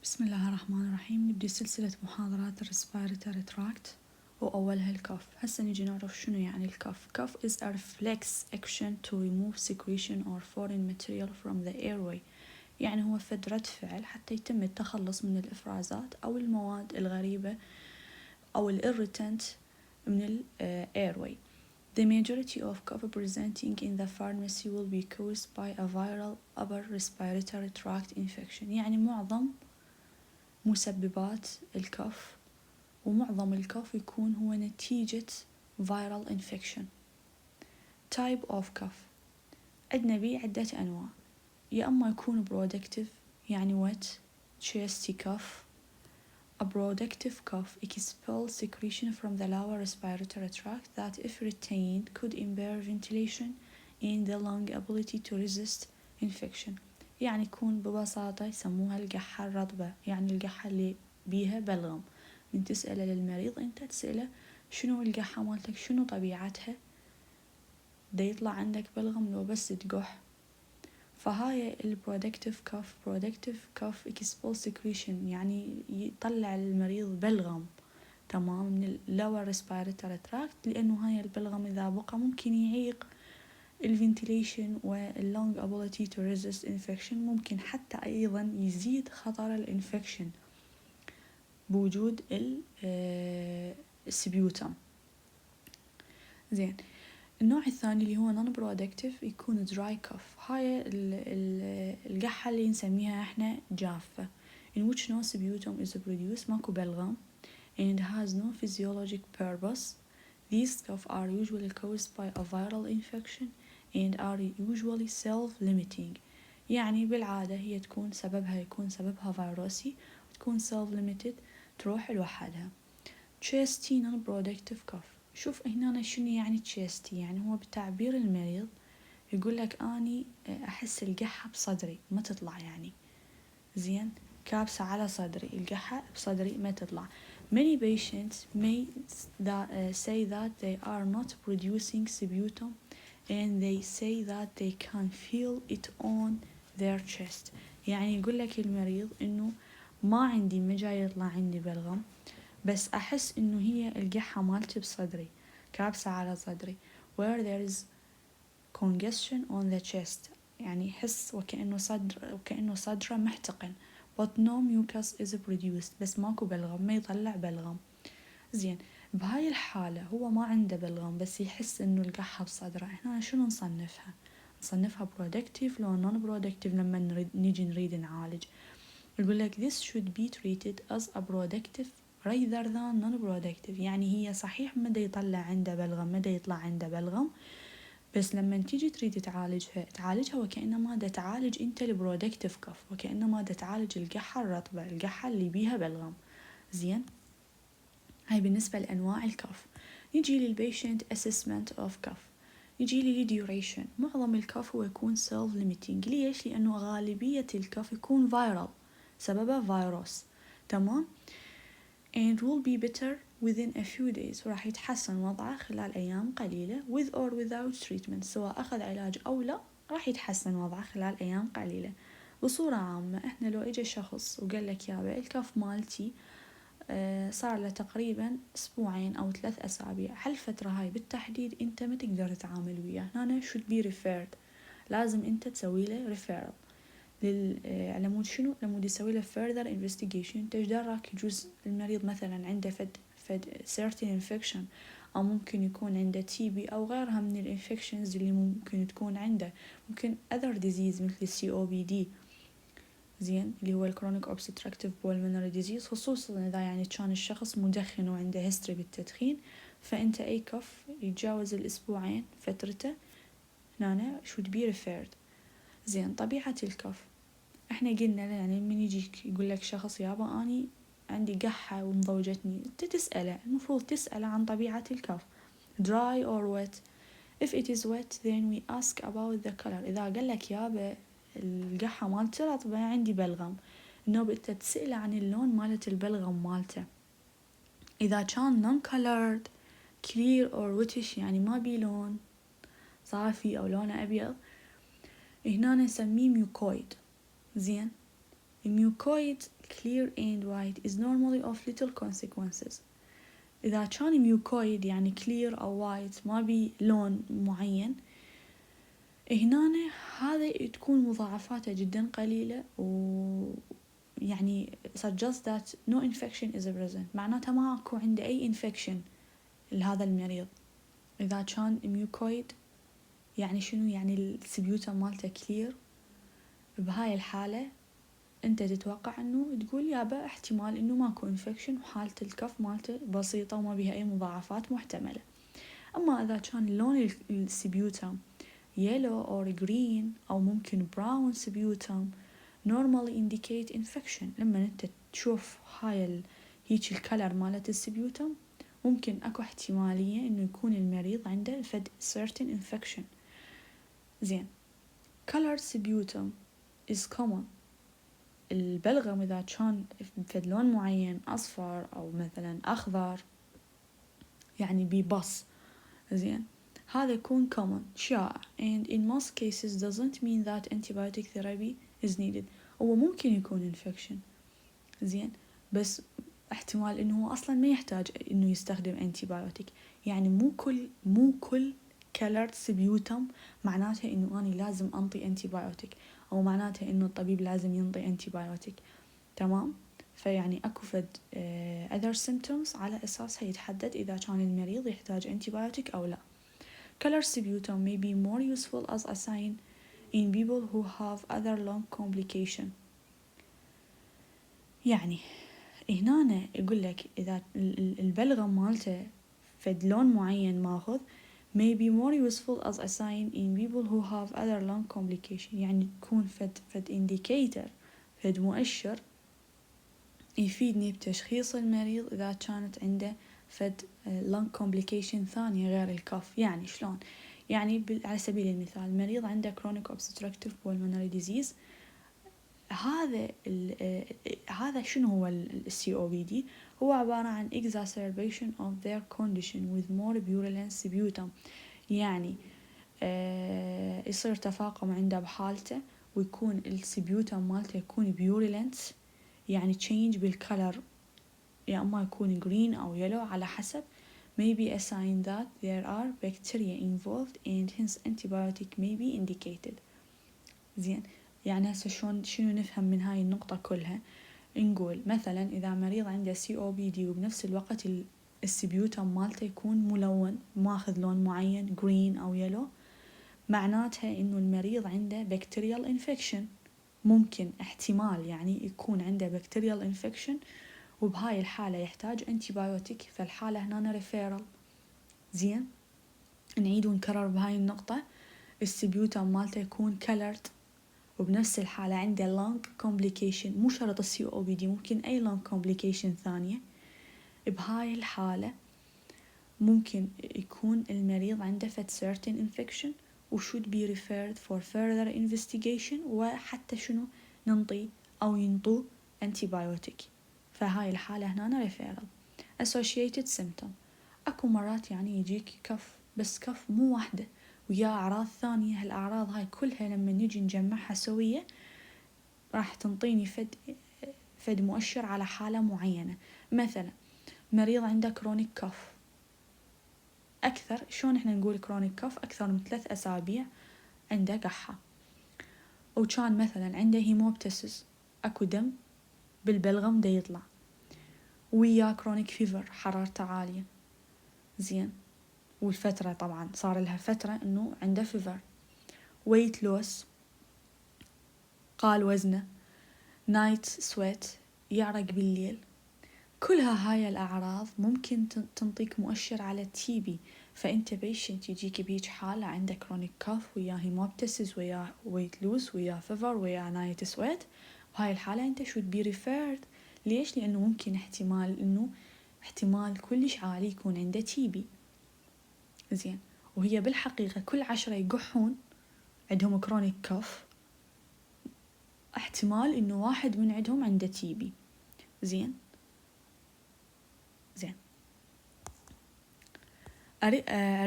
بسم الله الرحمن الرحيم. نبدي سلسلة محاضرات الريسبيراتوري تراكت وأولها الكف. هسه نجي نعرف شنو يعني الكف. Cough is a reflex action to remove secretion or foreign material from the airway. يعني هو فد رد فعل حتى يتم التخلص من الإفرازات أو المواد الغريبة أو الإيريتنت من ال airway. The majority of cough presenting in the pharmacy will be caused by a viral upper respiratory tract infection. يعني معظم مسببات الكف ومعظم الكف يكون هو نتيجة viral infection. type of cough عندنا بيه عدة أنواع، يا أما يكون productive يعني wet chesty cough. A productive cough expels secretion from the lower respiratory tract that if retained could impair ventilation and the lung ability to resist infection. يعني يكون ببساطة يسموها القحة الرطبة، يعني القحة اللي بيها بلغم. من تسأله للمريض انت تسأله شنو القحة مالتك، شنو طبيعتها، دا يطلع عندك بلغم لو بس تقح. فهاي البرودكتيف كاف، برودكتيف كاف expel secretion يعني يطلع المريض بلغم تمام من lower respiratory tract، لأنه هاي البلغم إذا بقى ممكن يعيق الفنتيليشن واللونج ability to resist infection، ممكن حتى أيضا يزيد خطر الانفكشن بوجود السبيوتم. زين، النوع الثاني اللي هو non productive يكون dry cough. هاي القحة اللي نسميها احنا جافة in which no sputum is produced، ماكو بلغم and has no physiologic purpose. These cough are usually caused by a viral infection and are usually self-limiting. يعني بالعادة هي تكون سببها فيروسي وتكون self-limited، تروح لوحدها. chesty non-productive cough. شوف هنا شنو يعني chesty، يعني هو بتعبير المريض يقول لك أني أحس القحة بصدري ما تطلع، يعني زين كابسة على صدري، القحة بصدري ما تطلع. Many patients may say that they are not producing sputum and they say that they can feel it on their chest. يعني يقول لك المريض إنه ما عندي، ما جاي يطلع عندي بلغم، بس أحس إنه هي القحة مالتي بصدري، كابسة على صدري. where there is congestion on the chest، يعني يحس وكأنه صدره محتقن. but no mucus is produced، بس ماكو بلغم، ما يطلع بلغم. زين، بهاي الحالة هو ما عنده بلغم بس يحس إنه القحة بصدره، هنا شنو نصنفها productive لو non productive؟ لما نيجي نريد نعالج يقول لك this should be treated as a productive rather than non-productive. يعني هي صحيح مدى يطلع عنده بلغم، مدى يطلع عنده بلغم، بس لما تيجي تريد تعالجها وكأنما دا تعالج انت البرودكتيف كف، وكأنما دا تعالج القحة الرطبة، القحة اللي بيها بلغم. زين، هاي بالنسبة لأنواع الكف. نجي للبيشنت assessment of cough. نجي للديوريشن. معظم الكف هو يكون self limiting. ليش؟ لأنه غالبية الكف يكون viral، سببه فيروس، تمام. and will be better within a few days، وراح يتحسن وضعه خلال أيام قليلة with or without treatment، سواء أخذ علاج أو لا راح يتحسن وضعه خلال أيام قليلة. بصورة عامة إحنا لو إجا شخص وقال لك يابا الكف مالتي صار له تقريبا أسبوعين أو 3 أسابيع، هالفترة هاي بالتحديد أنت ما تقدر تتعامل وياه، هنا should be referred، لازم أنت تسوي له referral على مود شنو؟ على مود يسوي له further investigation، تجدرك يجوز المريض مثلا عنده فد certain infection، أو ممكن يكون عنده TB أو غيرها من الانفكشنز اللي ممكن تكون عنده، ممكن other disease مثل COPD، زين، اللي هو الكرونيك obstructive pulmonary disease، خصوصا إذا يعني كان الشخص مدخن وعنده history بالتدخين. فأنت أي كف يتجاوز الأسبوعين فترته هنا should be referred. زين، طبيعة الكف احنا قلنا يعني من يجيك يقول لك شخص يابا اني عندي قحة ومضوجتني، انت تسأله، المفروض تسأله عن طبيعة الكف dry or wet. if it is wet then we ask about the color. اذا قال لك يابا القحة مالتي رطبة عندي بلغم، انه انت تسأله عن اللون مالت البلغم مالته. اذا كان non colored clear or whitish يعني ما بي لون صافي او لونه ابيض، هنا نسميه mucoid. زين، mucoid clear and white is normally of little consequences. إذا كان mucoid يعني clear أو white ما بي لون معين، هنا هذا تكون مضاعفاته جدا قليلة، ويعني suggest that no infection is present، معناتها ما أكو عنده أي infection لهذا المريض. إذا كان mucoid يعني شنو؟ يعني السبيوتم مالته كلير. بهاي الحالة أنت تتوقع أنه تقول يابا احتمال أنه ماكو انفكشن وحالة الكف مالته بسيطة وما بيها أي مضاعفات محتملة. أما إذا كان لون السبيوتم yellow or green أو ممكن brown سبيوتم normally indicate infection. لما أنت تشوف هاي هيك الكلر مالت السبيوتم ممكن أكو احتمالية أنه يكون المريض عنده فد certain infection. زين. colored sputum is common. البلغم إذا كان فد لون معين أصفر أو مثلا أخضر يعني بيبص، زين، هذا يكون common شائع and in most cases doesn't mean that antibiotic therapy is needed. هو ممكن يكون infection، زين، بس احتمال إنه هو أصلا ما يحتاج إنه يستخدم antibiotic. يعني مو كل colored sputum معناته إنه أنا لازم أنطي antibiotic أو معناته إنه الطبيب لازم ينطي antibiotic. تمام؟ فيعني أكو فد other symptoms على أساسها يتحدد إذا كان المريض يحتاج antibiotic أو لا. Colored sputum may be more useful as a sign in people who have other lung complication. يعني هنا يقول لك إذا البلغم مالته فد لون معين ماخذ may be more useful as a sign in people who have other lung complication. يعني تكون فد indicator، فد مؤشر يفيدني بتشخيص المريض إذا كانت عنده فد lung complication ثانية غير الكف. يعني شلون؟ يعني على سبيل المثال المريض عنده chronic obstructive pulmonary disease. هذا شنو هو ال COPD؟ هو عبارة عن exacerbation of their condition with more purulent sputum. يعني يصير تفاقم عنده بحالته ويكون السبيوتم مالته يكون purulent، يعني change بالcolor، يا أما يكون green أو yellow على حسب. may be a sign that there are bacteria involved and hence antibiotic may be indicated. زين، يعني هسه شنو نفهم من هاي النقطة كلها؟ نقول مثلا إذا مريض عنده COPD وبنفس الوقت السبيوتم مالته يكون ملون ماخذ لون معين green أو yellow، معناتها إنه المريض عنده bacterial infection. ممكن احتمال يعني يكون عنده bacterial infection، وبهاي الحالة يحتاج antibiotic. فالحالة هنا referral. زين، نعيد ونكرر بهاي النقطة. السبيوتم مالته يكون colored وبنفس الحالة عنده lung complication، مو شرط COPD، ممكن أي lung complication ثانية. بهاي الحالة ممكن يكون المريض عنده certain infection و should be referred for further investigation، وحتى شنو ننطي أو ينطو antibiotic. فهاي الحالة هنا referral. associated symptom، أكو مرات يعني يجيك كف، بس كف مو واحدة ويا أعراض ثانية. هالأعراض هاي كلها لما نجي نجمعها سوية راح تنطيني فد مؤشر على حالة معينة. مثلا مريض عنده كرونيك كف أكثر، شون إحنا نقول كرونيك كف؟ أكثر من 3 أسابيع عنده قحة، وكان مثلا عنده هيموبتسس، أكو دم بالبلغم دا يطلع، ويا كرونيك فيفر حرارته عالية. زين، والفترة طبعا صار لها فترة إنه عنده فيفر، ويت لوس، قال وزنه، نايت سويت، يعرق بالليل. كلها هاي الأعراض ممكن تنطيك مؤشر على تي بي. فأنت بيشنت يجيك بيج حالة عنده كرونيك كاف ويا هيموبتسس ويا ويت لوس ويا فيفر ويا نايت سويت، وهاي الحالة أنت should be referred. ليش؟ لأنه ممكن احتمال كلش عالي يكون عنده تي بي. زين، وهي بالحقيقة كل 10 يقحون عندهم كرونيك كاف احتمال إنه واحد من عندهم عنده تي بي. زين.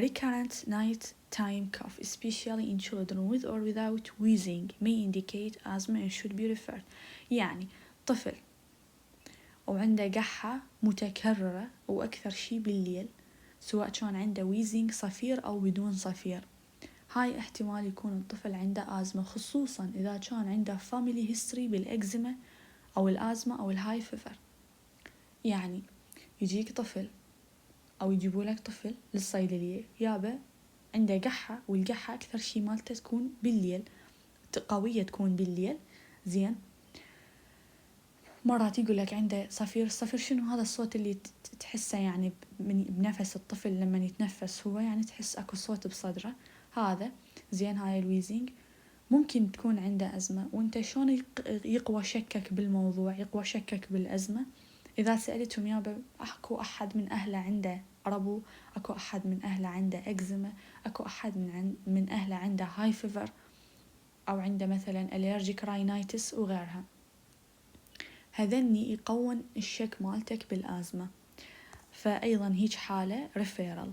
recurrent night time cough, especially in children with or without wheezing, may indicate asthma and should be referred. يعني طفل وعنده قحة متكررة وأكثر شي بالليل، سواء كان عنده wheezing صفير أو بدون صفير، هاي احتمال يكون الطفل عنده آزمة، خصوصا إذا كان عنده family history بالإكزيما أو الآزمة أو الهاي فيفر. يعني يجيك طفل أو يجيبولك طفل للصيدلية يابا عنده قحة، والقحة أكثر شي مالته تكون بالليل، قوية تكون بالليل، زين. مرات يقولك عنده صفير. الصفير شنو؟ هذا الصوت اللي تحسه يعني بنفس الطفل لما يتنفس هو، يعني تحس أكو صوت بصدره، هذا زين. هاي الويزنج ممكن تكون عنده أزمة. وانت شلون يقوى شكك بالموضوع، يقوى شكك بالأزمة؟ إذا سألتهم يابا أكو أحد من أهله عنده ربو، أكو أحد من أهله عنده إكزيما، أكو أحد من أهله عنده هاي فيفر، أو عنده مثلا allergic rhinitis وغيرها، هذني يقون الشك مالتك بالأزمة. فأيضا هيج حالة referral.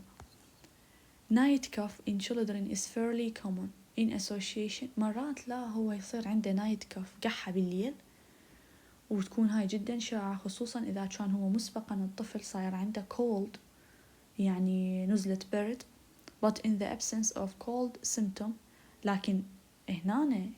night cough in children is fairly common in association. مرات لا هو يصير عنده night cough، قحة بالليل، وتكون هاي جدا شائعة، خصوصا إذا كان هو مسبقا الطفل صاير عنده cold، يعني نزلة برد، but in the absence of cold symptom. لكن هنا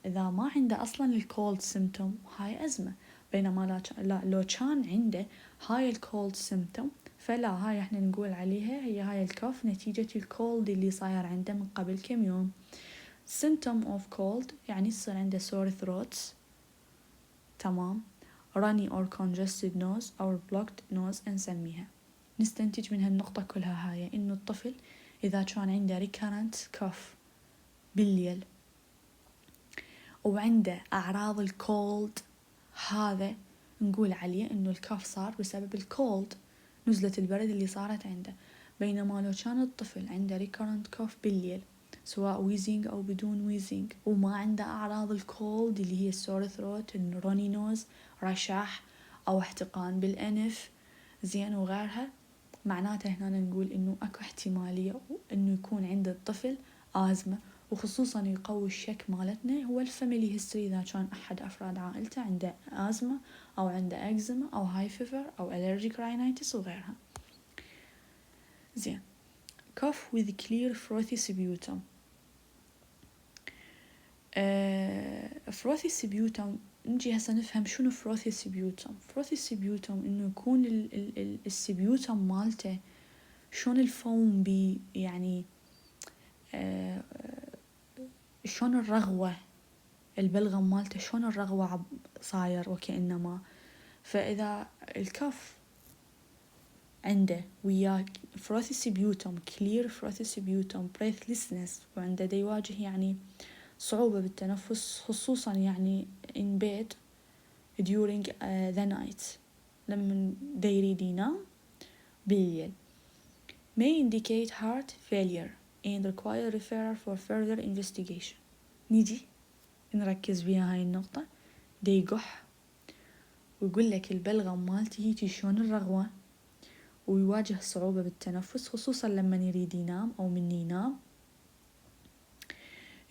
إذا ما عنده أصلا الكولد سيمتوم هاي أزمة. بينما لو كان عنده هاي الكولد سيمتوم فلا، هاي احنا نقول عليها هي هاي الكوف نتيجة الكولد اللي صاير عنده من قبل كم يوم. symptom of cold يعني يصير عنده sore throats، تمام، runny or congested nose أو blocked nose نسميها. نستنتج من هالنقطة كلها هاي إنه الطفل إذا كان عنده recurrent cough بالليل وعنده أعراض الكولد، هذا نقول عليه إنه الكاف صار بسبب الكولد، نزلة البرد اللي صارت عنده. بينما لو كان الطفل عنده recurrent cough بالليل، سواء ويزينج أو بدون ويزينج، وما عنده أعراض الكولد اللي هي السور ثروت، الروني نوز، رشح أو احتقان بالأنف، زين، وغيرها، معناته هنا نقول إنه أكو احتمالية إنه يكون عند الطفل آزمة. وخصوصا يقوي الشك مالتنا هو الفاميلي هيستوري، إذا كان أحد أفراد عائلته عنده آزمة أو عنده إكزيما أو هاي فيفر أو allergic rhinitis وغيرها. زين. cough with clear frothy sputum. frothy sputum نجي هسه نفهم شنو frothy sputum. frothy sputum إنه يكون السبيوتم مالته شلون الفوم بي، يعني شلون الرغوة، البلغم مالته شلون الرغوة صاير وكأنما. فإذا الكف عنده وياه frothy sputum clear frothy sputum breathlessness، وعنده دا يواجه يعني صعوبة بالتنفس، خصوصا يعني in bed during the night، لما دا يريد ينام بالليل، may indicate heart failure and require referral for further investigation. نيجي نركز بيها هاي النقطة. دا يقح ويقول لك البلغم مالتي هيجي شلون الرغوة، ويواجه صعوبة بالتنفس خصوصا لما يريد ينام أو من ينام.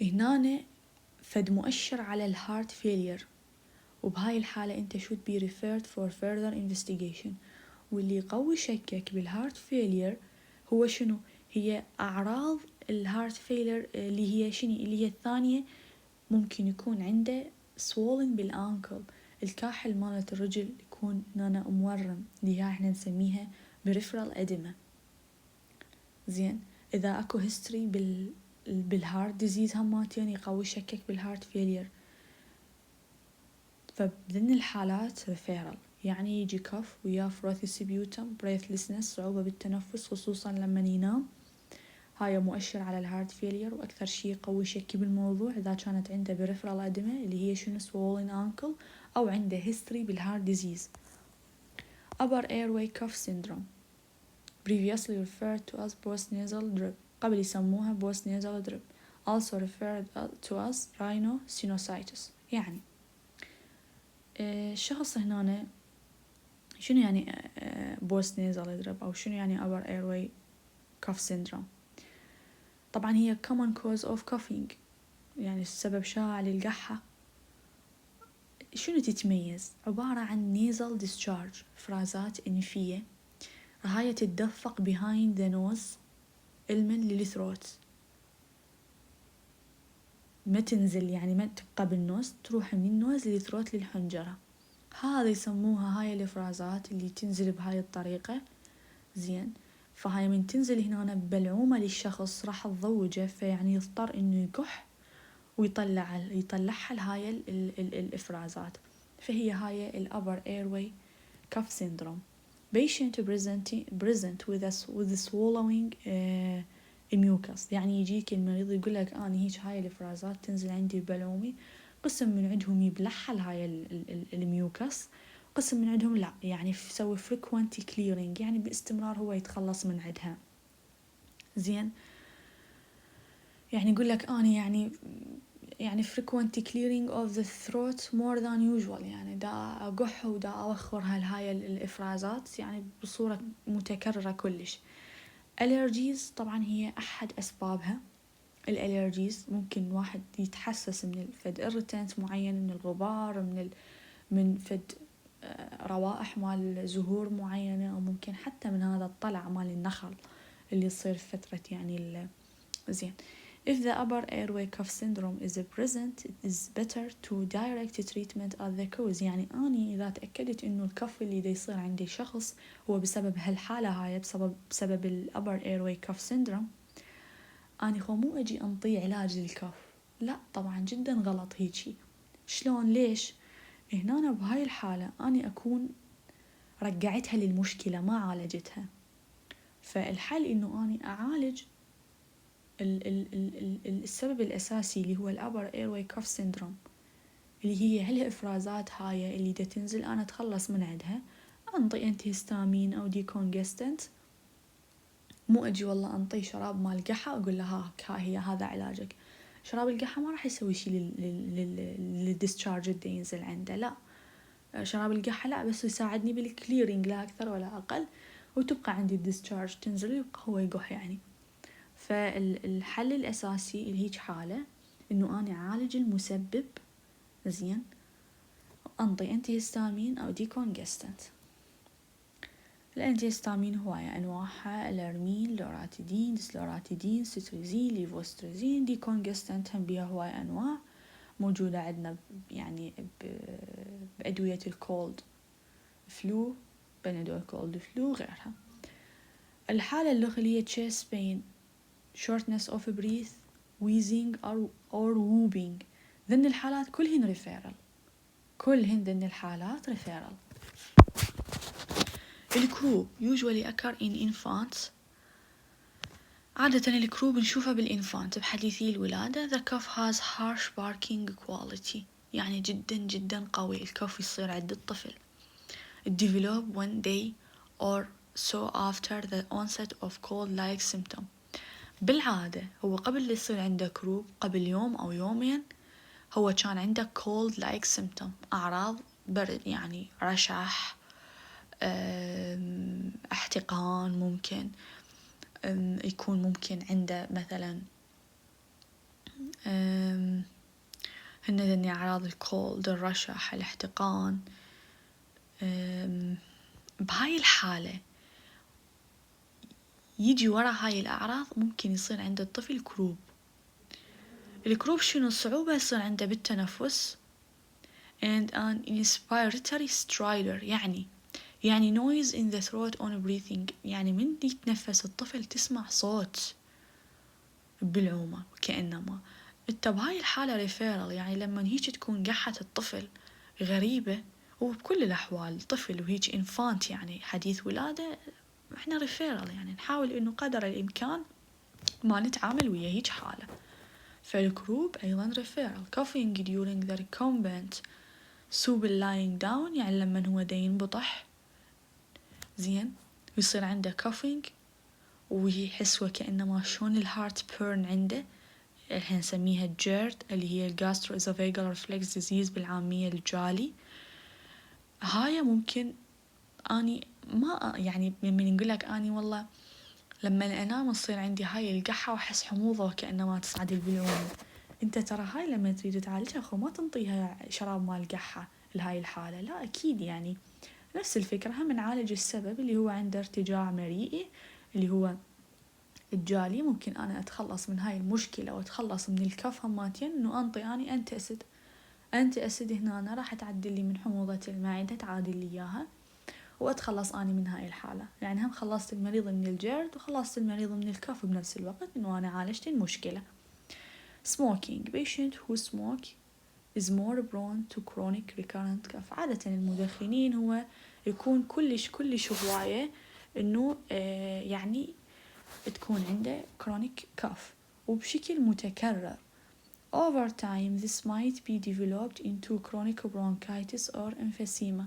هنا فد مؤشر على الهارت فيلير، وبهاي الحالة انت should be referred for further investigation. واللي يقوي شكك بالهارت فيلير هو شنو؟ هي أعراض الهارت فيلير اللي هي شنو؟ اللي هي الثانية، ممكن يكون عنده swollen بالأنكل، الكاحل مالت الرجل يكون هنا مورم، اللي هي احنا نسميها peripheral edema. زين. إذا أكو history بالهارت ديزيز هماتين يقوي شكك بالهارت فيلير. فبذن الحالات referral، يعني يجي كف وياه frothy sputum breathlessness، صعوبة بالتنفس خصوصا لما ينام، هاي مؤشر على الهارت فيلير. وأكثر شيء يقوي شكي بالموضوع إذا كانت عنده peripheral edema اللي هي شنو swollen ankle، أو عنده history بالهارت disease. upper airway cough syndrome previously referred to as postnasal drip، قبل يسموها postnasal drip، also referred to as rhinosinusitis. يعني الشخص هنا شنو يعني postnasal drip، أو شنو يعني upper airway cough syndrome؟ طبعا هي common cause of coughing، يعني السبب شائع للقحة. شنو تتميز؟ عبارة عن nasal discharge، إفرازات أنفية، هاي تتدفق behind the nose المن للثروت، ما تنزل يعني ما تبقى بالنوز، تروح من النوز للثروت للحنجرة. هذا يسموها هاي الإفرازات اللي تنزل بهاي الطريقة. زين، فهاي من تنزل هنا ببلعومة للشخص راح تضوجه، فيعني يضطر إنه يكح ويطلعها لهاي الإفرازات. فهي هاي الأبر airway cough syndrome. patient present with swallowing mucus، يعني يجيك المريض يقول لك أنا هيك هاي الإفرازات تنزل عندي ببلعومي، قسم من عندهم يبلعها هاي الميوكس، قسم من عندهم لا، يعني يسوي frequent clearing، يعني باستمرار هو يتخلص من عندها. زين، يعني يقول لك أنا يعني frequent clearing of the throat more than usual، يعني دا أقح ودا أوخر هاي الإفرازات يعني بصورة متكررة كلش. allergies طبعا هي أحد أسبابها. الالرجيز ممكن واحد يتحسس من الفد irritant معين، من الغبار، من فد روائح مال زهور معينة، أو ممكن حتى من هذا الطلع مال النخل اللي يصير في فترة يعني زين. If the upper airway cough syndrome is present, it is better to direct treatment at the cause. يعني أني إذا تأكدت إنه الكف اللي دا يصير عندي شخص هو بسبب هالحالة هاي، بسبب ال upper airway cough syndrome، أني خو مو أجي أنطي علاج للكف، لا طبعا جدا غلط هيجي. شلون؟ ليش؟ هنا بهاي الحالة أني أكون رجعتها للمشكلة ما عالجتها. فالحل إنه أني أعالج السبب الأساسي اللي هو الأبر ايرواي كاف سيندروم، اللي هي هالإفرازات هاي اللي دا تنزل، أنا أتخلص من عندها، أنطي أنتيهستامين أو ديكونجستنت. مو أجي والله أنطي شراب مال قحة أقول له ها هي هذا علاجك. شراب القحة ما راح يسوي شي للديسشارج اللي ينزل عنده، لا. شراب القحة لا، بس يساعدني بالكليرينج لا أكثر ولا أقل، وتبقى عندي الديسشارج تنزل ويبقى هو يقح يعني. فالحل الأساسي لهيج حالة إنه أنا أعالج المسبب. زين، أنطي أنتيهستامين أو ديكونجستنت. الأنتيهستامين هواية أنواعها، الأرمين، لوراتيدين، ديسلوراتيدين، ستريزين، ليفوستريزين. ديكونجستنت هم بيها هواية أنواع موجودة عندنا يعني بأدوية الكولد فلو، بنادول كولد فلو غيرها. الحالة اللي هي chest pain، shortness of breath، wheezing or whooping، ذن الحالات كلهن referral، كلهن ذن الحالات referral. الكروب usually occur in infants. عادة الكروب نشوفها بالإنفانت بحديثي الولادة. The cough has harsh barking quality، يعني جدا جدا قوي الكوف يصير عند الطفل. develop one day or so after the onset of cold-like symptom. بالعادة هو قبل يصير عنده كروب، قبل يوم أو يومين، هو كان عنده cold-like symptom، أعراض برد يعني رشح، احتقان، ممكن يكون ممكن عنده مثلا هن ذني أعراض الكولد، الرشح، الاحتقان. بهاي الحالة يجي ورا هاي الأعراض ممكن يصير عند الطفل كروب. الكروب شنو الصعوبة؟ يصير عنده بالتنفس and an inspiratory stridor، يعني noise in the throat on breathing، يعني من يتنفس الطفل تسمع صوت بالعومة كأنما. انت بهاي الحالة ريفيرال، يعني لما هيك تكون قحة الطفل غريبة، وبكل الأحوال طفل وهيك إنفانت يعني حديث ولادة، احنا ريفيرال يعني نحاول انه قدر الإمكان ما نتعامل ويا هيك حالة. فالكروب أيضا referral. coughing during the recumbent supine lying down، يعني لما هو دا ينبطح زين ويصير عنده coughing ويحس وكأنما شون الهارت بيرن عنده، الحين نسميها جيرد اللي هي gastroesophageal reflux disease بالعامية الجالي. هاي ممكن أني ما يعني من نقول لك أني والله لما انام تصير عندي هاي القحة واحس حموضة وكأنما تصعد البلعوم. انت ترى هاي لما تريد تعالجها خو ما تنطيها شراب مال قحة لهاي الحالة، لا اكيد يعني نفس الفكرة. هم نعالج السبب اللي هو عنده ارتجاع مريئي اللي هو الجالي. ممكن انا اتخلص من هاي المشكلة واتخلص من الكف هماتين انه انطي اني انتي اسيد هنا أنا راح تعدل لي من حموضة المعدة، تعادل لي اياها واتخلص اني من هاي الحالة. يعني هم خلصت المريض من الجرد وخلصت المريض من الكف بنفس الوقت انه انا عالجت المشكلة. smoking patient who smoke is more prone to chronic recurrent cough. عادة المدخنين هو يكون كلش هواية انه يعني تكون عنده chronic cough وبشكل متكرر. Over time this might be developed into chronic bronchitis or emphysema.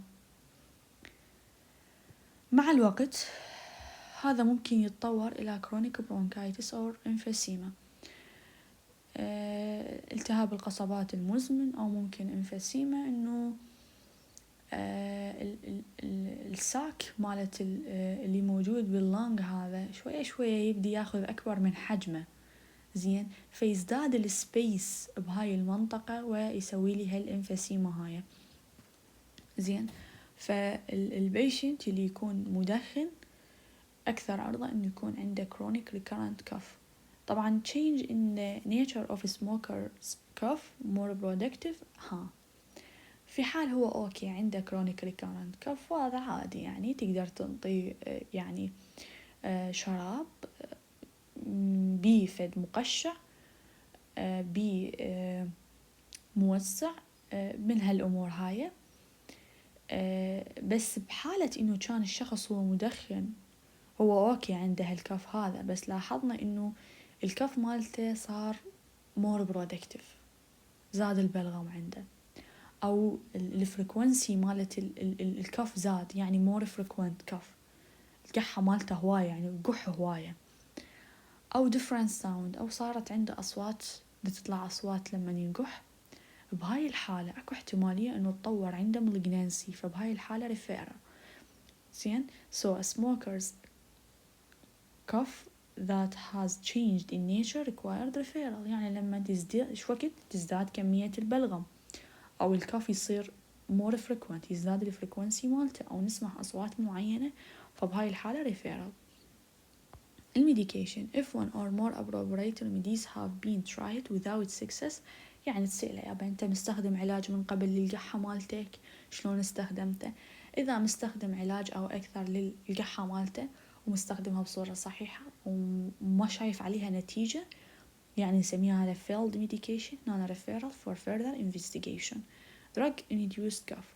مع الوقت هذا ممكن يتطور إلى chronic bronchitis or emphysema، التهاب القصبات المزمن، أو ممكن emphysema إنه الساك مالت اللي موجود باللنج هذا شوية يبدي ياخذ أكبر من حجمه، زين، فيزداد السبيس بهاي المنطقة ويسوي لي هالإنفسيما هاي، زين. فالبيشنت اللي يكون مدخن أكثر عرضة إنه يكون عنده chronic recurrent cough. طبعا change in the nature of smokers cough more productive. في حال هو أوكي عنده chronic recurrent cough وهذا عادي، يعني تقدر تنطي يعني شراب بفد مقشع بموسع من هالأمور هاي. بس بحالة إنه كان الشخص هو مدخن هو أوكي عنده هالكف هذا، بس لاحظنا إنه الكف مالته صار more productive، زاد البلغم عنده، أو الفريكونسي مالت الكف زاد، يعني more frequent كف، القحة مالته هواية، يعني قح هواية، أو different sound، أو صارت عنده أصوات بتطلع أصوات لما ينقح. بهاي الحالة أكو احتمالية إنه تطور عنده malignancy، فبهاي الحالة referral. زين. so a smoker's cough that has changed in nature required referral. يعني لما تزداد وقت تزداد كمية البلغم أو الكف يصير more frequent، يزداد الفريكونسي مالته، أو نسمع أصوات معينة، فبهاي الحالة referral. الميديكيشن if one or more appropriate remedies have been tried without success. يعني تسأله يابا أنت مستخدم علاج من قبل للقحة مالتك، شلون استخدمته؟ إذا مستخدم علاج أو أكثر للقحة مالته ومستخدمها بصورة صحيحة وما شايف عليها نتيجة، يعني نسميها هذا failed medication non referral for further investigation. drug induced cough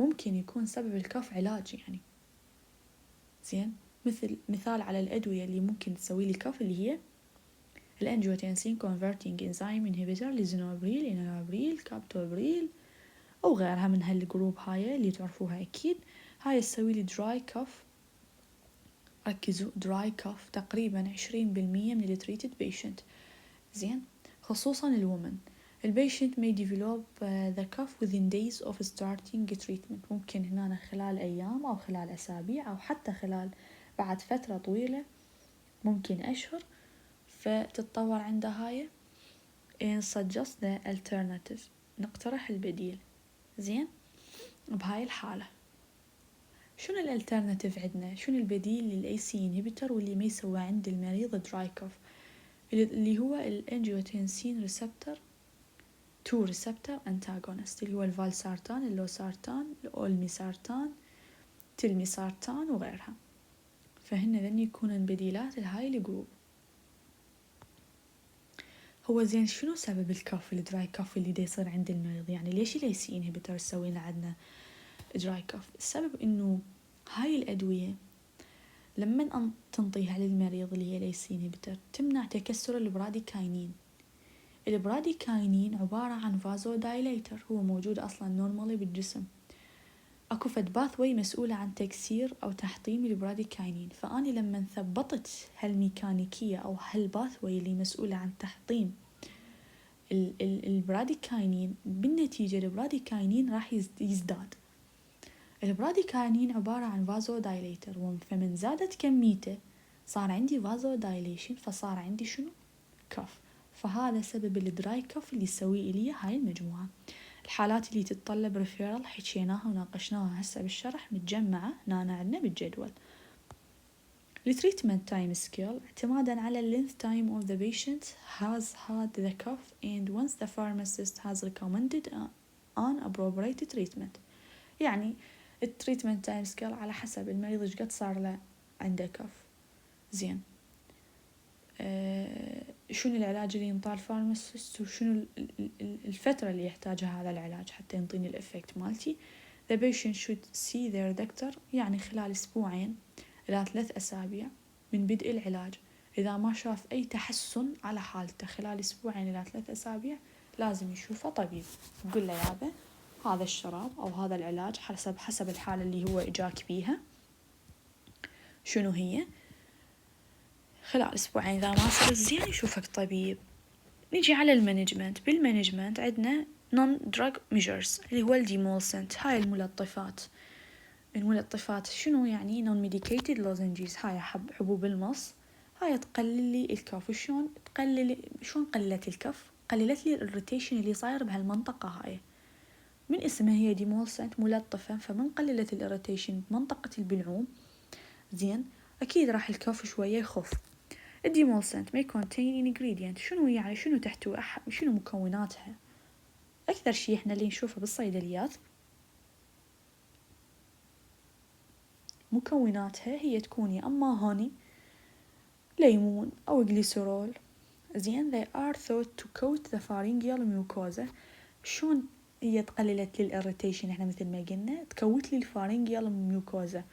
ممكن يكون سبب الكف علاج، يعني زين، مثال على الأدوية اللي ممكن تسوي لي كف اللي هي الانجيوتنسين converting enzyme inhibitor لزينوبريل، انالابريل، كابتوبريل، أو غيرها من هالجروب هاي اللي تعرفوها أكيد. هاي تسوي لي dry cough. ركزوا dry cough تقريبا 20% من ال treated patient، زين، خصوصا الومن. البيشنت may develop the cough within days of starting treatment. ممكن هنا خلال أيام أو خلال أسابيع أو حتى خلال بعد فترة طويلة، ممكن أشهر، فتتطور عنده هاي. and suggest the alternative، نقترح البديل، زين. بهاي الحالة شنو الالترناتيف عندنا؟ شنو البديل للاي سي انهبيتر واللي ما يسوى عند المريض دراي كوف؟ اللي هو الانجيوتنسين ريسبتر 2 ريسبتر انتاغونست، اللي هو الفالسارتان، اللوسارتان، الاولميسارتان، تلميسارتان وغيرها. فهن ذن يكونن بديلات لهاي الجروب. هو زين شنو سبب الكف الدراي كف اللي دا يصير عند المريض؟ يعني ليش الاي سي انهبيتر تسوي لنا عندنا دراي كف؟ السبب انه هاي الادويه لما تنطيها للمريض اللي هي الاي سي انهبيتر تمنع تكسر البراديكاينين. البراديكاينين عباره عن فازو دايليتر، هو موجود اصلا نورمالي بالجسم. اكو فد باثوي مسؤوله عن تكسير او تحطيم البراديكاينين، فاني لما ثبطت هالميكانيكيه او هالباثوي اللي مسؤوله عن تحطيم البراديكاينين، بالنتيجة البراديكاينين راح يزداد. البراديكاينين عبارة عن فازو دايليتر، فمن زادت كميته صار عندي vasodilation، فصار عندي شنو؟ كف. فهذا سبب الدراي كف اللي يسويه لي هاي المجموعة. الحالات اللي تتطلب ريفيرال حكيناها وناقشناها هسه بالشرح متجمعة هنا عندنا بالجدول. التريتمنت تايم سكيل اعتمادا على length time of the patient has had the cough and once the pharmacist has recommended an appropriate treatment. يعني التريتمنت تايم سكيل على حسب المريض ايش قد صار له عنده كف. زين شنو العلاج اللي ينطاه الفارماسيست وشنو الفترة اللي يحتاجها هذا العلاج حتى ينطيني الإفكت مالتي. The patient should see their doctor يعني خلال أسبوعين إلى 3 أسابيع من بدء العلاج. إذا ما شاف أي تحسن على حالته خلال أسبوعين إلى 3 أسابيع لازم يشوفه طبيب، يقول له يابا هذا الشراب أو هذا العلاج حسب الحالة اللي هو إجاك بيها شنو هي، خلال أسبوعين إذا ما صار زين يشوفك طبيب. نيجي على المانجمنت. بالمانجمنت عندنا non-drug measures اللي هو الديمولسنت. هاي الملطفات شنو يعني؟ non-medicated lozenges. هاي حبوب المص. هاي تقلل لي الكف. شلون قللت الكف؟ قللت لي الاريتيشن اللي صاير بهالمنطقة هاي. من اسمها هي ديمولسنت ملطفة، فمن قللت الاريتيشن بمنطقة البلعوم زين أكيد راح الكف شوية يخف. الديمولسنت may contain ingredient. شنو يعني؟ شنو تحتوي؟ شنو مكوناتها؟ أكثر شيء إحنا اللي نشوفه بالصيدليات مكوناتها هي تكون يا أما هوني ليمون أو جليسرول. زين they are thought to coat the pharyngeal mucosa. شون هي تقللت لي الاريتيشن؟ إحنا مثل ما قلنا تكوت لي الفارينجيال ميوكوزا.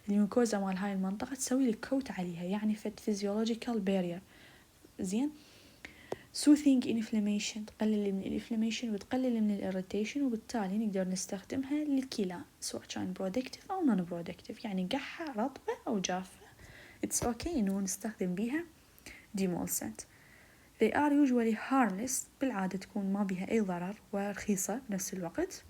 الميوكوزا مال هاي المنطقة تسوي لي كوت عليها، يعني physiological barrier. زين soothing inflammation تقلل من الانفلاميشن وتقلل من الاريتيشن، وبالتالي نقدر نستخدمها للكلى سواء كان برودكتيف أو نون برودكتيف، يعني قحة رطبة أو جافة it's okay إنه نستخدم بيها ديمولسنت. they are usually harmless. بالعادة تكون ما بها أي ضرر ورخيصة بنفس الوقت،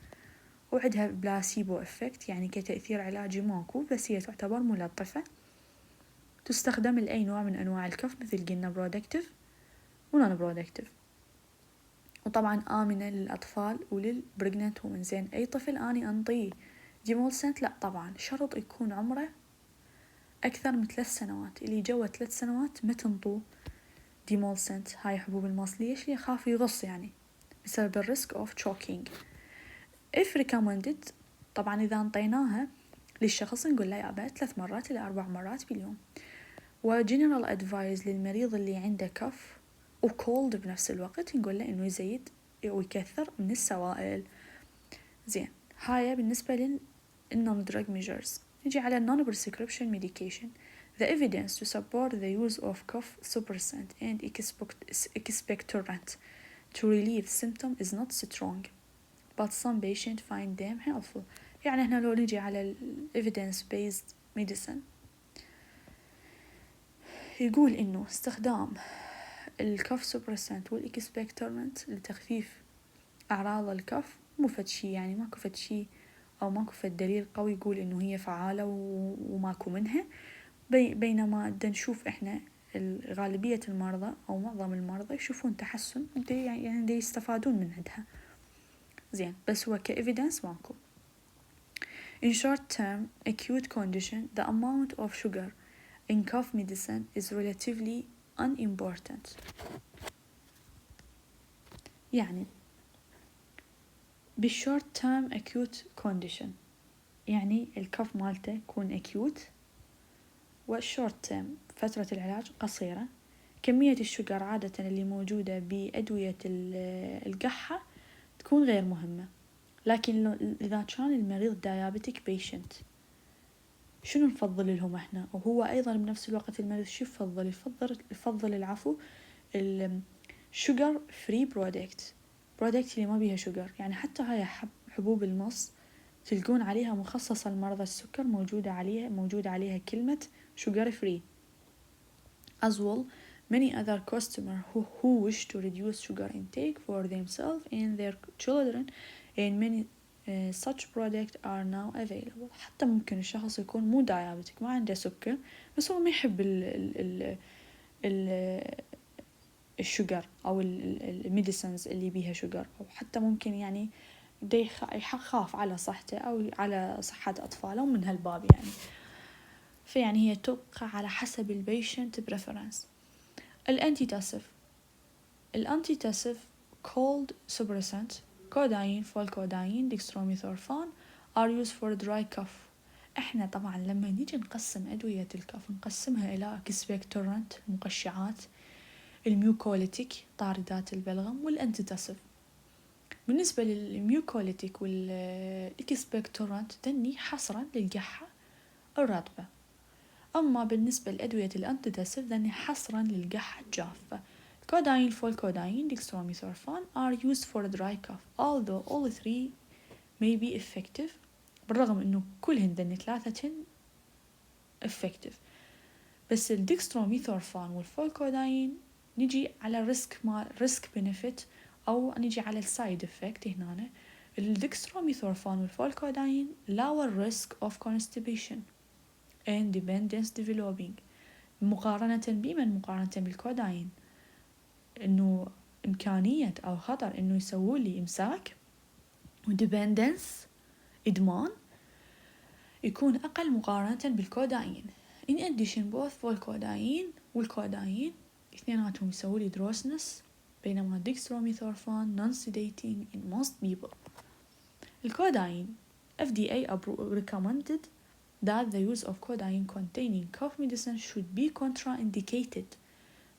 وعندها بلاسيبو إفكت يعني كتأثير علاجي ماكو، بس هي تعتبر ملطفة. تستخدم لأي نوع من أنواع الكف مثل قلنا برودكتيف ونون برودكتيف، وطبعا آمنة للأطفال وللبريجننت ومن. زين أي طفل أني أنطيه ديمولسنت؟ لا طبعا شرط يكون عمره أكثر من 3 سنوات. اللي جوا 3 سنوات ما تنطوه ديمولسنت. هاي حبوب المص. ليش؟ لي خاف يغص يعني بسبب الريسك اوف choking. if recommended طبعا إذا انطيناها للشخص نقول له يابا 3 مرات إلى 4 مرات باليوم. وجنرال أدفايز للمريض اللي عنده كف وكولد بنفس الوقت نقول له إنه يزيد ويكثر من السوائل. زين هاي بالنسبة للنون drug measures. نجي على non prescription medication. The evidence to support the use of cough suppressant and expectorant to relieve symptom is not strong, but some patients find them helpful. يعني احنا لو نجي على evidence based medicine يقول إنه استخدام الكف سوبرسنت والإكسبكتورنت لتخفيف أعراض الكف مو فد شي، يعني ماكو فد شي أو ماكو فد دليل قوي يقول إنه هي فعالة وماكو منها. بينما نشوف إحنا غالبية المرضى أو معظم المرضى يشوفون تحسن يعني دي يستفادون من عندها. زين بس هو كإيفيدنس ماكو. In short term acute condition the amount of sugar in cough medicine is relatively unimportant. يعني بالshort term acute condition يعني الكف مالته يكون acute، والshort term فترة العلاج قصيرة. كمية الشجر عادة اللي موجودة بأدوية القحة تكون غير مهمة. لكن إذا كان المريض diabetic patient شنو نفضل لهم احنا؟ وهو أيضا بنفس الوقت المريض شو يفضل العفو sugar free product اللي ما بيها شجر. يعني حتى هاي حبوب المص تلقون عليها مخصصة لمرضى السكر موجودة عليها كلمة sugar free. As well many other customers who wish to reduce sugar intake for themselves and their children and many such product are now available. حتى ممكن الشخص يكون مو diabetic ما عنده سكر بس هو ما يحب الشجر أو الميديسنز اللي بيها شجر، أو حتى ممكن يعني يخاف على صحته أو على صحة أطفاله من هالباب يعني. فيعني هي تبقى على حسب البيشنت بريفرنس. الأنتيتاسيف cold suppressant كوداين، فولكوداين، ديكستروميثورفان are used for dry cough. احنا طبعا لما نيجي نقسم أدوية الكف نقسمها إلى اكسبكتورنت مقشعات، الميوكوليتيك طاردات البلغم، والأنتيتاسيف. بالنسبة للميوكوليتيك والإكسبكتورنت ذني حصرا للقحة الرطبة، أما بالنسبة لأدوية الأنتيتاسيف ذني حصرا للقحة الجافة. Codeine, Folcodyne, dextromethorphan are used for dry cough, although all three may be effective. بالرغم إنه كلهن ذني ثلاثة effective، بس الدextromethorphan والفولكوداين نجي على risk benefit أو نجي على السايد effect. هنا الدextromethorphan والفولكوداين lower risk of constipation and dependence developing مقارنة بالكوداين، إنه إمكانية أو خطر إنه يسووا لي إمساك وديبندنس إدمان يكون أقل مقارنة بالكوداين. In addition both فولكوداين والكوداين اثنيناتهم يسووا لي دروسنس، بينما dextromethorphan non-sedating in most people. الكوداين FDA recommended that the use of codeine containing cough medicine should be contraindicated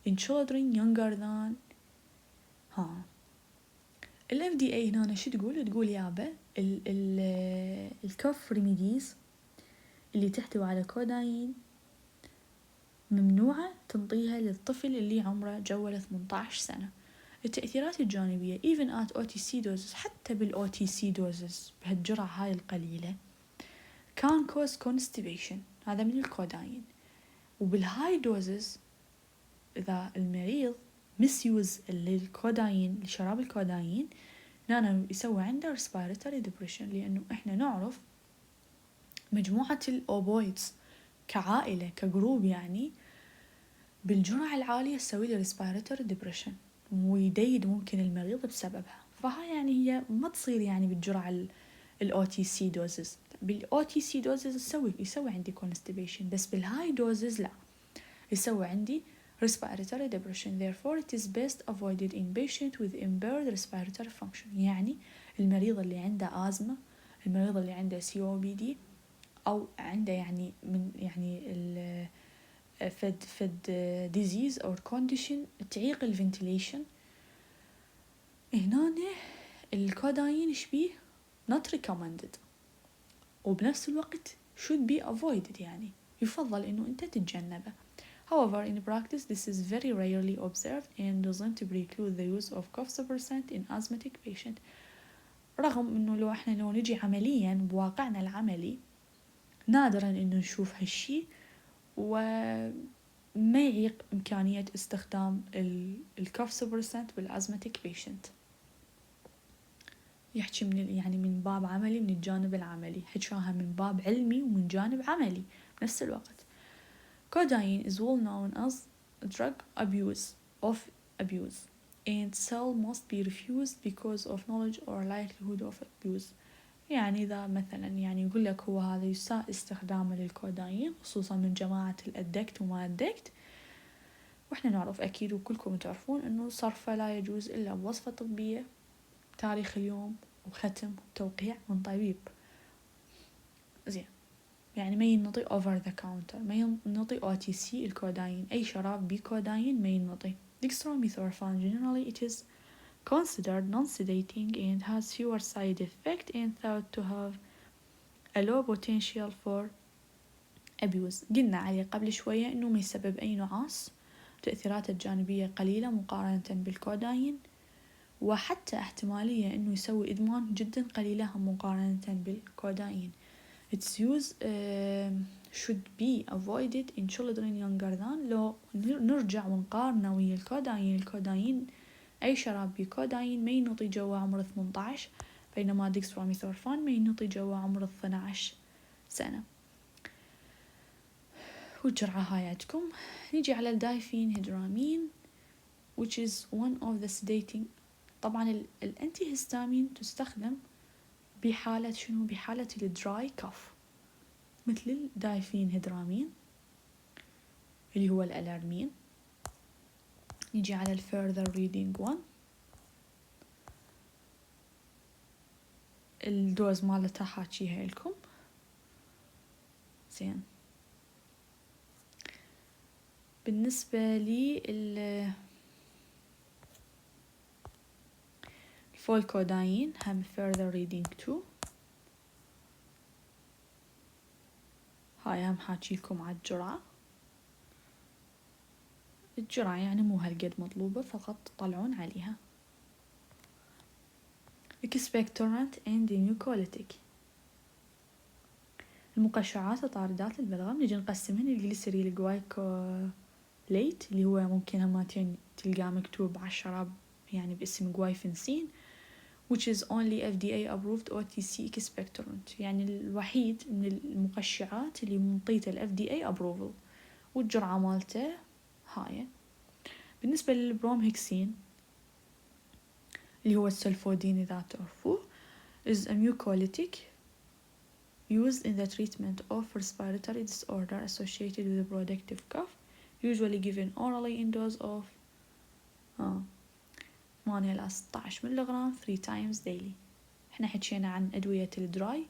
in children younger than ال FDA هنا شو تقول يابا الكوف ريميديز اللي تحتوي على كوداين ممنوعة تنطيها للطفل اللي عمره جوال 18 سنة. التأثيرات الجانبية even at OTC doses، حتى OTC doses بهالجرعة هاي القليلة كان cause constipation، هذا من الكوداين. وبالهاي دوزز إذا المريض مسيوز للكوداين لشراب الكوداين هنا يسوي عنده respiratory depression، لأنه إحنا نعرف مجموعة الأوبويدز كعائلة كجروب يعني بالجرعة العالية تسوي له respiratory depression ويديد ممكن المريض بسببها. فهاي يعني هي ما تصير يعني بالجرعة OTC doses. OTC doses يسوي عندي constipation، بس بالهاي doses لا، يسوي عندي respiratory depression. Therefore it is best avoided in patient with impaired respiratory function. يعني المريض اللي عنده أزمة، المريض اللي عنده COPD أو عنده يعني من يعني فد disease or condition تعيق الفنتيليشن، هنا الكوداين شبيه not recommended، وبنفس الوقت should be avoided يعني يفضل إنه أنت تتجنبه. However, in practice, this is very rarely observed and doesn't preclude the use of cough suppressant in asthmatic patient. رغم إنه لو نجي عمليا بواقعنا العملي نادرا إنه نشوف هالشي، وما يعيق إمكانية استخدام الكوف سبرسنت بالأزماتيك بيشنت. يحكي من باب عملي، من الجانب العملي، حكاها من باب علمي ومن جانب عملي بنفس الوقت. Codeine is well known as drug abuse and sale must be refused because of knowledge or likelihood of abuse. يعني إذا مثلا يعني يقول لك هو هذا يساء استخدامه للكوداين خصوصا من جماعة الأدكت وما أدكت، وإحنا نعرف أكيد وكلكم تعرفون إنه صرفه لا يجوز إلا بوصفة طبية، تاريخ اليوم وختم وتوقيع من طبيب. زين، يعني ما ينطي over the counter، ما ينطي OTC الكوداين، أي شراب بكوداين ما ينطي. Dextromethorphan generally it is considered non-sedating and has fewer side effects and thought to have a low potential for abuse. قلنا عليه قبل شوية إنه ما يسبب أي نعاس، تأثيراته الجانبية قليلة مقارنة بالكوداين، وحتى احتمالية إنه يسوي إدمان جدا قليلة مقارنة بالكوداين. Its use should be avoided in children younger than. لو نرجع ونقارنه ويا الكوداين أي شراب بكوداين ما ينطي جوا عمر 18، بينما ديكستروميثورفان ما ينطي جوا عمر 12 سنة. والجرعة هاي عندكم. نيجي على الدايفينهيدرامين which is one of the sedating. طبعا الانتي هيستامين تستخدم بحالة شنو؟ بحالة الدراي كف، مثل الدايفينهيدرامين اللي هو الألارمين. نيجي على further reading 1. الدوز مالتها حاكيها لكم زين. بالنسبة لي الفولكوداين هم further reading 2. هاي هم حاكي لكم على الجرعة يعني مو هالقد مطلوبة، فقط تطلعون عليها. expectorant and mucolytic. المقشعات وطاردات البلغم نجي نقسمهن الجليسريل جوايكوليت اللي هو ممكن هماتين تلقاه مكتوب على الشراب يعني باسم جوايفنسين which is only FDA approved OTC expectorant، يعني الوحيد من المقشعات اللي منطيته ال FDA approval، والجرعة مالته هاي. بالنسبة للبرومهكسين اللي هو السلفودين إذا تعرفوه is a mucolytic used in the treatment of respiratory disorder associated with a productive cough, usually given orally in dose of 8 إلى 16 ملغرام 3 times daily. احنا حكينا عن أدوية الدراي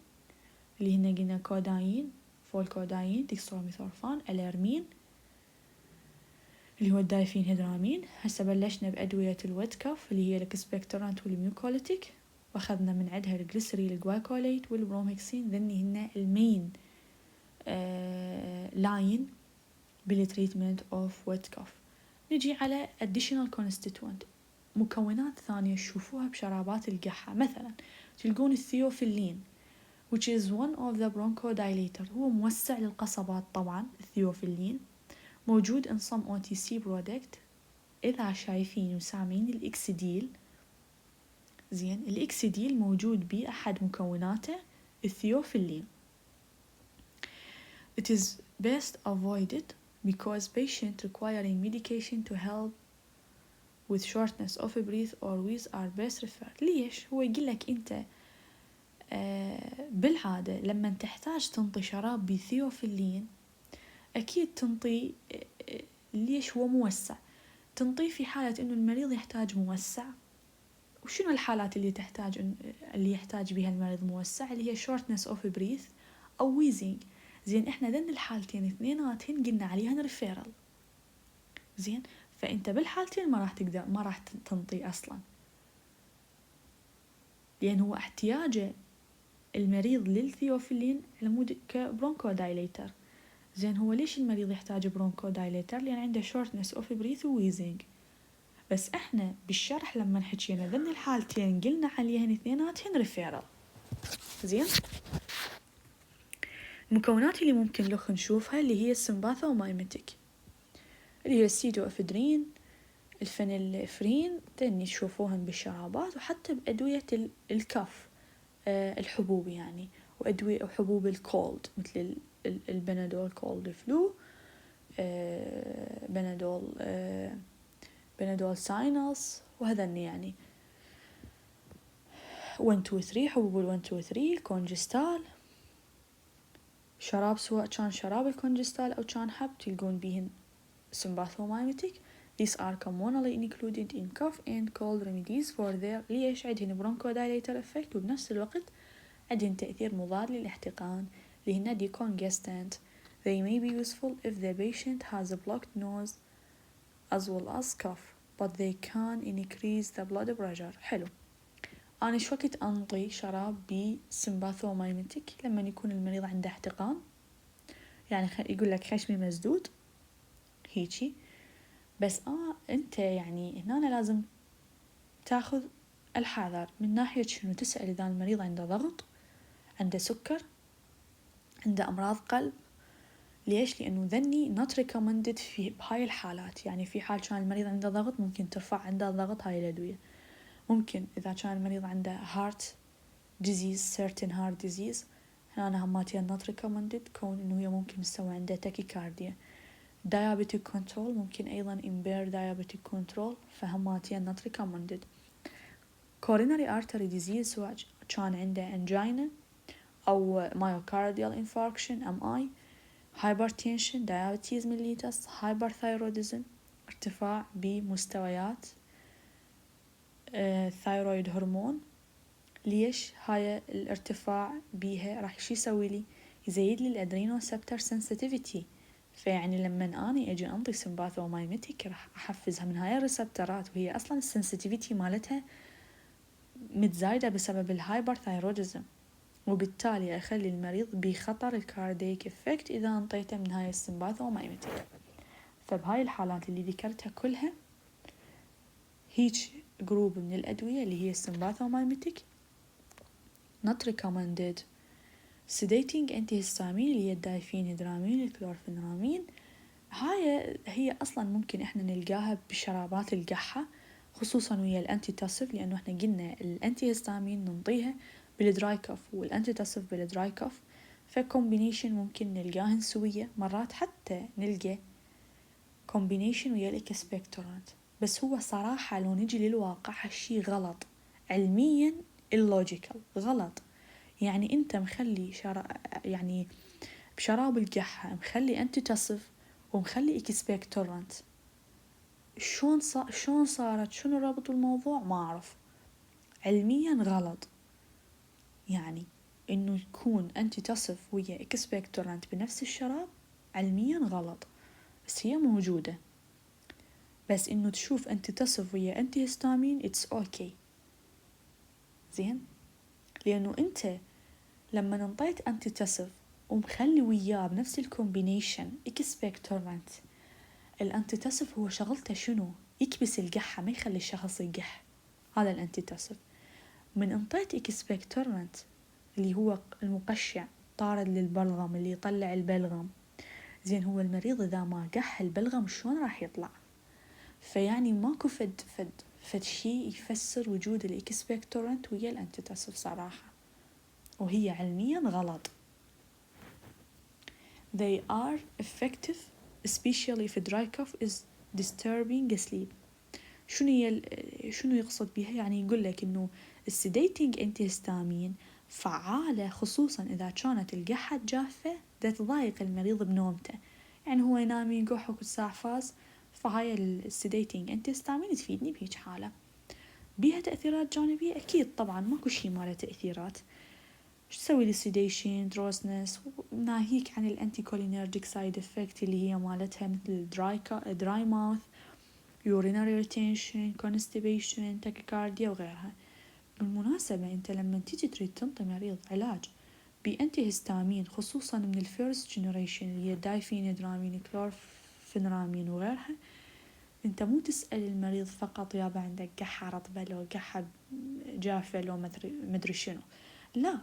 اللي هن قلنا كوداين، فولكوداين، ديكستروميثورفان، ألارمين اللي هو الدايفينهيدرامين. هسه بلشنا بأدوية الويت كف اللي هي الإكسبكتورانت والميوكوليتيك، واخذنا من عندها الجليسريل الجوايكوليت والبرومهكسين. ذني هن المين لاين بالتريتمنت اوف ويت كف. نجي على additional constituent، مكونات ثانية تشوفوها بشرابات القحة. مثلا تلقون الثيوفيلين which is one of the bronchodilator، هو موسع للقصبات. طبعا الثيوفيلين موجود in some OTC product. إذا شايفين وسامعين الإكسديل زين، الإكسديل موجود بأحد مكوناته الثيوفيلين. It is best avoided because patient requiring medication to help with shortness of breath or wheeze are best referred. ليش؟ هو يقولك أنت بالعادة لما تحتاج تنطي شراب بثيوفيلين أكيد تنطي ليش هو موسع، تنطيه في حالة إنه المريض يحتاج موسع. وشنو الحالات اللي يحتاج بها المريض موسع؟ اللي هي shortness of breath أو wheezing. زين احنا ذن الحالتين اثنيناتهن قلنا عليهن referral. زين فأنت بالحالتين ما راح تنطي أصلا، لأن هو احتياجه المريض للثيوفيلين على كبرونكو دايليتر. زين هو ليش المريض يحتاج برونكو دايليتر؟ لأن عنده shortness of breath وwheezing. بس احنا بالشرح لما حكينا ذن الحالتين قلنا عليهن اثنيناتهن referral. زين المكونات اللي ممكن لخ نشوفها اللي هي السمباثومايمتيك اللي هي السيتوأفيدرين، الفينيلفرين، تاني تشوفوهن بالشرابات وحتى بأدوية الكف الحبوب يعني، وأدوية وحبوب الكولد مثل البنادول كولد فلو، بنادول ساينس، وهذن يعني 1 2 3 حبوب 1 2 3 الكونجستال. شراب سواء كان شراب الكونجستال أو كان حب تلقون بيهن sympathomimetic. These are commonly included in cough and cold remedies for their ليش عندهن bronchodilator effect وبنفس الوقت عندهن تأثير مضاد للاحتقان اللي هن decongestant. They may be useful if the patient has a blocked nose as well as cough but they can increase the blood pressure. حلو. أنا شو وقت أنطي شراب بسمباثومايمتيك؟ لما يكون المريض عنده احتقان، يعني يقول لك خشمي مسدود هيجي. بس أنت يعني هنا لازم تاخذ الحذر من ناحية شنو، تسأل إذا المريض عنده ضغط، عنده سكر، عنده أمراض قلب. ليش؟ لأنه ذني not recommended بهاي الحالات. يعني في حال كان المريض عنده ضغط ممكن ترفع عنده الضغط هاي الأدوية. ممكن إذا كان المريض عنده heart disease certain heart disease هنا هماتيا not recommended كون إنه هي ممكن تسوي عنده tachycardia. diabetic control ممكن أيضا impair diabetic control فهماتيا not recommended. coronary artery disease سواء كان عنده angina أو myocardial infarction MI hypertension diabetes mellitus hyperthyroidism ارتفاع بمستويات ثايرويد هرمون. ليش هاي الارتفاع بيها راح شي يسوي لي يزيد لي الادرينوسبتر سنسيتيفيتي فيعني لما اني اجي انطي سمباثومايميتيك راح احفزها من هاي الريسبترات وهي اصلا السنسيتيفيتي مالتها متزايده بسبب الهايبرثايروديزم وبالتالي اخلي المريض بخطر الكارديك افكت اذا انطيته من هاي السمباثومايميتيك. فبهاي الحالات اللي ذكرتها كلها هيج جروب من الادويه اللي هي السمباثومايميتيك not recommended. sedating antihistamine اللي هي الدايفينهيدرامين الكلورفينرامين هي أصلا ممكن إحنا نلقاها بشرابات القحة خصوصا ويا الانتيتاسيف لأنه إحنا قلنا الانتيهستامين ننطيها بالدراي كف والانتيتاسيف بالدراي كف فكومبينيشن ممكن نلقاهن سوية مرات حتى نلقى كومبينيشن ويا الإكسبكتورانت بس هو صراحة لو نجي للواقع هالشي غلط علميا اللوجيكال غلط. يعني انت مخلي يعني بشراب القحة مخلي انتيتاسيف ومخلي اكسبكتورانت شلون صارت شنو ربط الموضوع ما اعرف علميا غلط. يعني انه يكون انتيتاسيف ويا اكسبكتورانت بنفس الشراب علميا غلط بس هي موجودة. بس انه تشوف انتيتاسيف ويا انتيهستامين اتس اوكي زين لانه انت لما ننطيت انتيتاسيف ومخلي وياه بنفس الكومبينيشن اكسبكتورانت الانتيتاسيف هو شغلته شنو يكبس القحة ما يخلي الشخص يقح هذا الانتيتاسيف. من انطيت اكسبكتورانت اللي هو المقشع طارد للبلغم اللي يطلع البلغم زين هو المريض اذا ما قح البلغم شلون راح يطلع فيعني ماكو فد شي يفسر وجود الاكسبكتورانت ويا الانتيتاسيف صراحة وهي علميا غلط. They are effective especially if dry cough is disturbing sleep. شنو يقصد بها يعني يقول لك انه السيديتنج انتيهستامين فعالة خصوصا اذا كانت القحة جافة دا تضايق المريض بنومته يعني هو ينام يقح وكل ساعة فاز فهاي السيديتنج انتيهستامين تفيدني بهيج حالة. بيها تأثيرات جانبية اكيد طبعا ماكو شي ماله تأثيرات شو تسوي لي سيديشن دروسنس ناهيك عن الانتي كولينرجيك سايد افكت اللي هي مالتها مثل دراي ماوث urinary retention constipation tachycardia وغيرها. بالمناسبة انت لما تيجي تريد تنطي مريض علاج بأنتي هستامين خصوصا من الفيرست جنريشن اللي هي دايفينهيدرامين كلورفينرامين وغيرها انت مو تسأل المريض فقط يابا عندك قحة رطبة لو قحة جافة لو مدري شنو لا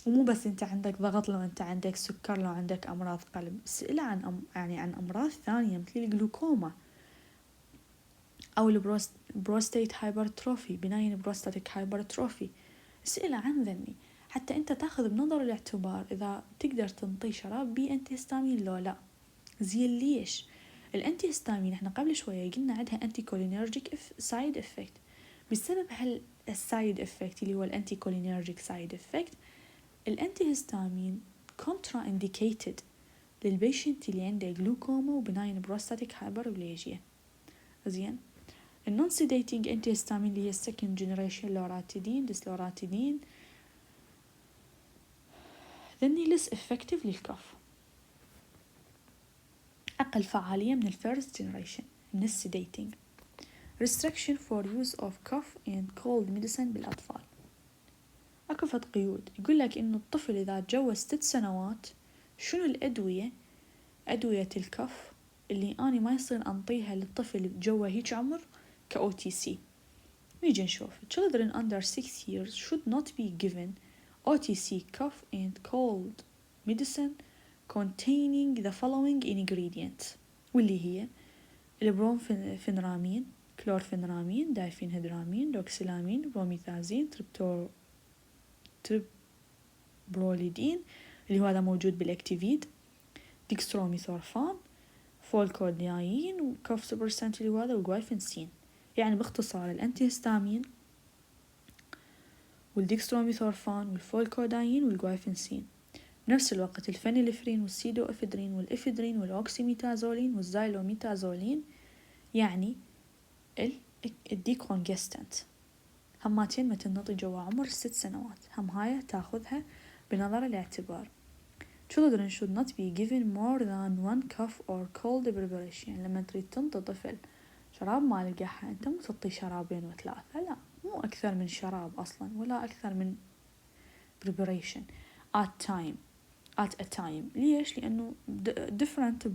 ومو بس انت عندك ضغط لو انت عندك سكر لو عندك امراض قلب اسئله عن عن امراض ثانيه مثل الجلوكوما او البروستيت هايبرتروفي بناين بروستاتيك هايبرتروفي اسئله عن ذني حتى انت تاخذ بنظر الاعتبار اذا تقدر تنطي شراب بي انتيهستامين لو لا. زين ليش الانتيهستامين احنا قبل شويه قلنا عندها انتي كولينرجيك سايد افكت بسبب السايد افكت اللي هو الانتي كولينرجيك سايد افكت الانتيهستامين كونترا انديكيتد للبيشنت اللي عنده جلوكوما وبناين بروستاتيك هايبربليجيا. زين النون سيديتنج انتيهستامين اللي هي السكند جنريشن لوراتيدين ديسلوراتيدين ذني لس افكتيف للكف اقل فعالية من الفيرست جنريشن من السيديتنج. restriction for use of cough and cold medicine بالاطفال اكو فد قيود يقول لك انه الطفل اذا تجوز 6 سنوات شنو الادوية ادوية الكف اللي اني ما يصير انطيها للطفل جوا هيج عمر كOTC. نيجي نشوف children under 6 years should not be given OTC cough and cold medicine containing the following ingredients واللي هي البرومفينرامين كلورفينرامين دايفينهيدرامين دوكسيلامين بروميثازين تريبروليدين اللي هو هذا موجود بالاكتيفيد، ديكستروميثورفان، فولكودياين، وكوف سوبرسنت اللي هو هذا، وجوايفنسين. يعني باختصار الأنتي هستامين والديكستروميثورفان والفولكوداين والجوايفنسين. بنفس الوقت الفينيلفرين والسيدو افيدرين والإفيدرين والأوكسيميتازولين والزايلوميتازولين يعني الديكونجستنت. هماتين متى نطي جوا عمر 6 سنوات، هم هاي تاخذها بنظر الاعتبار. Children should not be given more than 1 cup or cold preparation. يعني لما تريد تنطي طفل شراب مال القحة انت مو تعطيه شرابين وثلاثة، لا، مو أكثر من شراب أصلا ولا أكثر من preparation at a time. ليش؟ لأنه different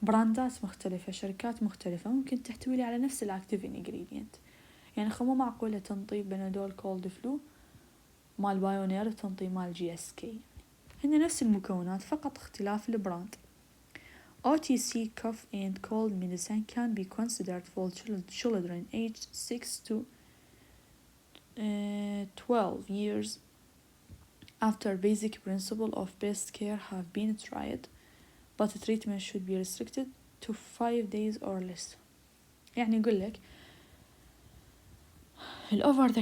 براندات مختلفة، شركات مختلفة ممكن تحتوي على نفس الactive ingredient. يعني مو معقولة تنطي بنادول كولد فلو مال بايونير تنطي مال GSK، هن نفس المكونات فقط اختلاف البراند. OTC cough and cold medicine can be considered for children aged 6 to 12 years after basic principles of best care have been tried, but treatment should be restricted to 5 days or less. يعني يقول لك الأوفر ذا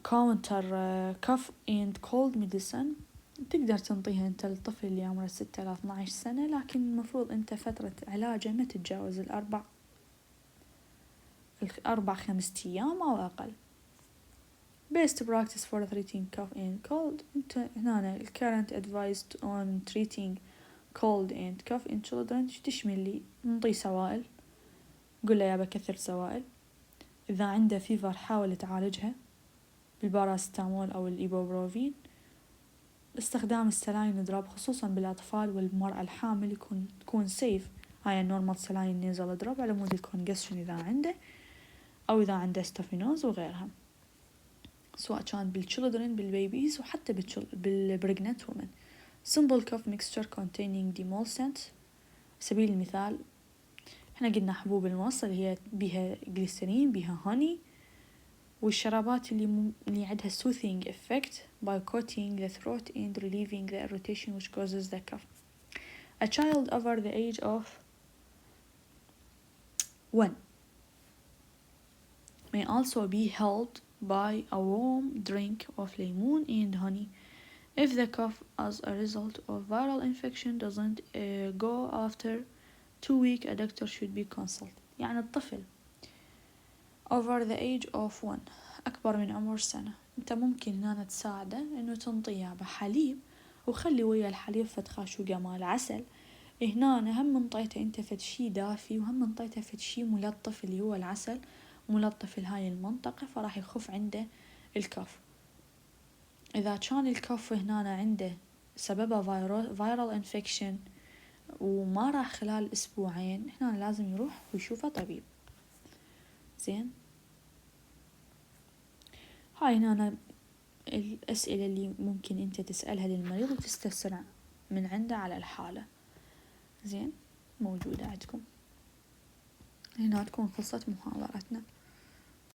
كاونتر كاف اند كولد ميديسن تقدر تنطيها انت للطفل اللي عمره 6 إلى 12 سنة، لكن المفروض انت فترة علاجه ما تتجاوز 4-5 أيام أو أقل. Best practice for treating cough and cold. انت هنا ال current advised on treating cold and cough in children تشمل لي نعطي سوائل، قل له يابا كثر سوائل. إذا عنده فيفر حاول تعالجها بالباراستامول أو الإيبوبروفين. استخدام السلاين دروب خصوصا بالأطفال والمرأة الحامل تكون سيف، هاي النورمال سلاين نيزل دروب على مود الكونجستشن إذا عنده، أو إذا عنده ستافينوز وغيرها، سواء كان بالchildren بالبيبيز وحتى بالبريجننت وومن. simple cough mixture containing demulcent. سبيل المثال احنا قلنا حبوب الموصل اللي هي بيها جليسرين بيها هوني، والشرابات اللي عندها soothing effect by coating the throat and relieving the irritation which causes the cough. A child over the age of 1 may also be helped by a warm drink of lemon and honey if the cough as a result of viral infection doesn't go after 2 weeks. A doctor should be consulted. يعني الطفل over the age of 1 أكبر من عمر سنة أنت ممكن هنا تساعده إنه تنطيه بحليب، وخلي ويا الحليب فد خاشوقة مال عسل. هنا هم انطيته أنت فد شي دافي وهم انطيته فد شي ملطف اللي هو العسل ملطف لهاي المنطقة، فراح يخف عنده الكف. إذا كان الكف هنا عنده سببه viral infection وما راح خلال أسبوعين، هنا لازم يروح ويشوفه طبيب. زين، هاي هنا الأسئلة اللي ممكن أنت تسألها للمريض وتستفسر من عنده على الحالة. زين، موجودة عندكم هنا تكون خلصت محاضرتنا.